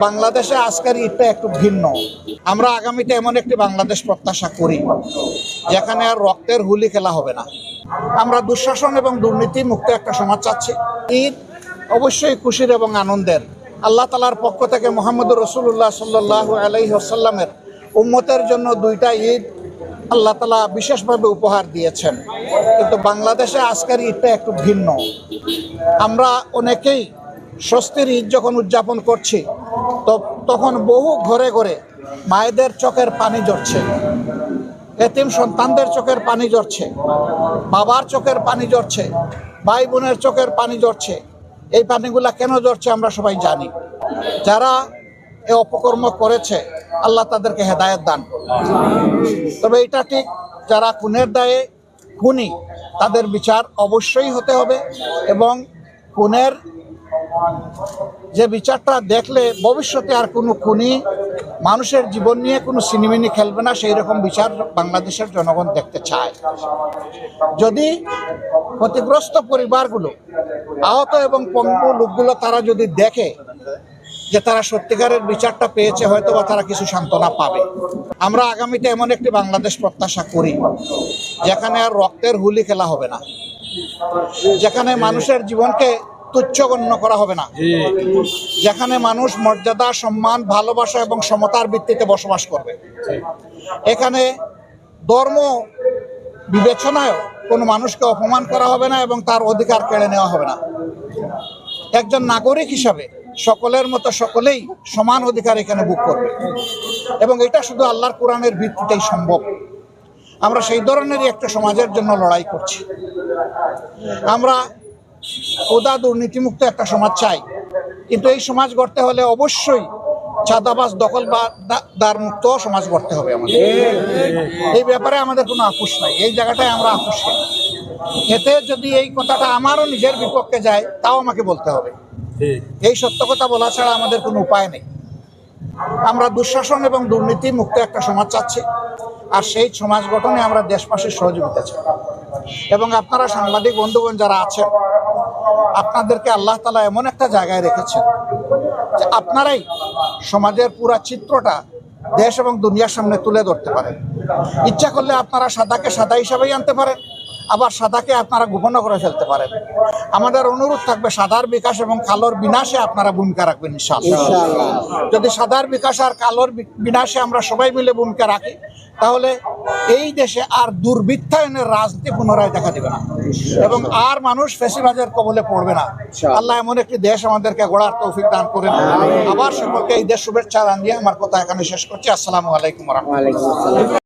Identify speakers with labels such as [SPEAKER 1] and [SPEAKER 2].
[SPEAKER 1] বাংলাদেশে আজকের ঈদটা একটু ভিন্ন। আমরা আগামীতে এমন একটি বাংলাদেশ প্রত্যাশা করি যেখানে আর রক্তের হুলি খেলা হবে না। আমরা দুঃশাসন এবং দুর্নীতি মুক্ত একটা সমাজ চাচ্ছি। ঈদ অবশ্যই খুশির এবং আনন্দের। আল্লাহ তাআলার পক্ষ থেকে মুহাম্মদুর রাসূলুল্লাহ সাল্লাল্লাহু আলাইহি ওয়াসাল্লামের উম্মতের জন্য দুইটা ঈদ আল্লাহ তাআলা বিশেষভাবে উপহার দিয়েছেন। কিন্তু বাংলাদেশে আজকের ঈদটা একটু ভিন্ন। আমরা অনেকেই স্বস্তির ঈদ যখন উদযাপন করছি তখন বহু ঘরে ঘরে মায়েদের চোখের পানি ঝরছে, এতিম সন্তানদের চোখের পানি ঝরছে, বাবার চোখের পানি ঝরছে, ভাই বোনের চোখের পানি ঝরছে। এই পানিগুলা কেন ঝরছে আমরা সবাই জানি। যারা এ অপকর্ম করেছে আল্লাহ তাদেরকে হেদায়েত দান করুন। তবে এটা ঠিক, যারা খুনের দায়ে খুনি তাদের বিচার অবশ্যই হতে হবে এবং খুনের যে বিচারটা দেখলে ভবিষ্যতে আর কোনো খুনি মানুষের জীবন নিয়ে কোনো সিনেমিনি খেলবে না, সেই রকম বিচার বাংলাদেশের জনগণ দেখতে চায়। যদি ক্ষতিগ্রস্ত পরিবারগুলো, আহত এবং পঙ্গু লোকগুলো তারা যদি দেখে যে তারা সত্যিকারের বিচারটা পেয়েছে, হয়তো বা তারা কিছু সান্ত্বনা পাবে। আমরা আগামীতে এমন একটি বাংলাদেশ প্রত্যাশা করি যেখানে আর রক্তের হুলি খেলা হবে না, যেখানে মানুষের জীবনকে তুচ্ছ গণ্য করা হবে না, যেখানে মানুষ মর্যাদা, সম্মান, ভালোবাসা এবং সমতার ভিত্তিতে বসবাস করবে। এখানে ধর্ম বিবেচনায় কোনো মানুষকে অপমান করা হবে না এবং তার অধিকার কেড়ে নেওয়া হবে না। একজন নাগরিক হিসাবে সকলের মতো সকলেই সমান অধিকার এখানে ভোগ করবে এবং এটা শুধু আল্লাহর কোরআনের ভিত্তিতেই সম্ভব। আমরা সেই ধরনেরই একটা সমাজের জন্য লড়াই করছি। আমরা ওদা দুর্নীতিমুক্ত একটা সমাজ চাই, কিন্তু এই সমাজ গড়তে হলে অবশ্যই চাঁদাবাজ, দখলদার মুক্ত সমাজ গড়তে হবে আমাদের। এই ব্যাপারে আমাদের কোনো আপোষ নাই, এই জায়গাটায় আমরা আপোষ করি। এতে যদি এই কথাটা আমারও নিজের বিপক্ষে যায় তাও আমাকে বলতে হবে। এই সত্য কথা বলা ছাড়া আমাদের কোনো উপায় নেই। আমরা দুঃশাসন এবং দুর্নীতি মুক্ত একটা সমাজ চাচ্ছি, আর সেই সমাজ গঠনে আমরা দেশবাসীর সহযোগিতা চাই। এবং আপনারা সাংবাদিক বন্ধুগণ যারা আছেন, আপনাদেরকে আল্লাহ তাআলা এমন একটা জায়গায় রেখেছেন যে আপনারাই সমাজের পুরা চিত্রটা দেশ এবং দুনিয়ার সামনে তুলে ধরতে পারেন। ইচ্ছা করলে আপনারা সাদাকে সাদা হিসাবেই আনতে পারেন, আবার সাদাকে আপনারা গোপন করে ফেলতে পারেন। আমাদের অনুরোধ থাকবে সাদার বিকাশ এবং কালোর বিনাশে আপনারা ভূমিকা রাখবেন ইনশাআল্লাহ। যদি সাদার বিকাশ আর কালোর বিনাশে আমরা সবাই মিলে ভূমিকা রাখি, তাহলে এই দেশে আর দুর্বৃত্তায়নের রাজনীতি পুনরায় দেখা দেবে না এবং আর মানুষ ফ্যাসিবাদের কবলে পড়বে না। আল্লাহ এমন একটি দেশ আমাদেরকে গড়ার তৌফিক দান করেন। আবার সকলকে এই দেশ শুভেচ্ছা জানিয়ে আমার কথা এখানে শেষ করছি। আসসালামু আলাইকুম ওয়া রাহমাতুল্লাহ।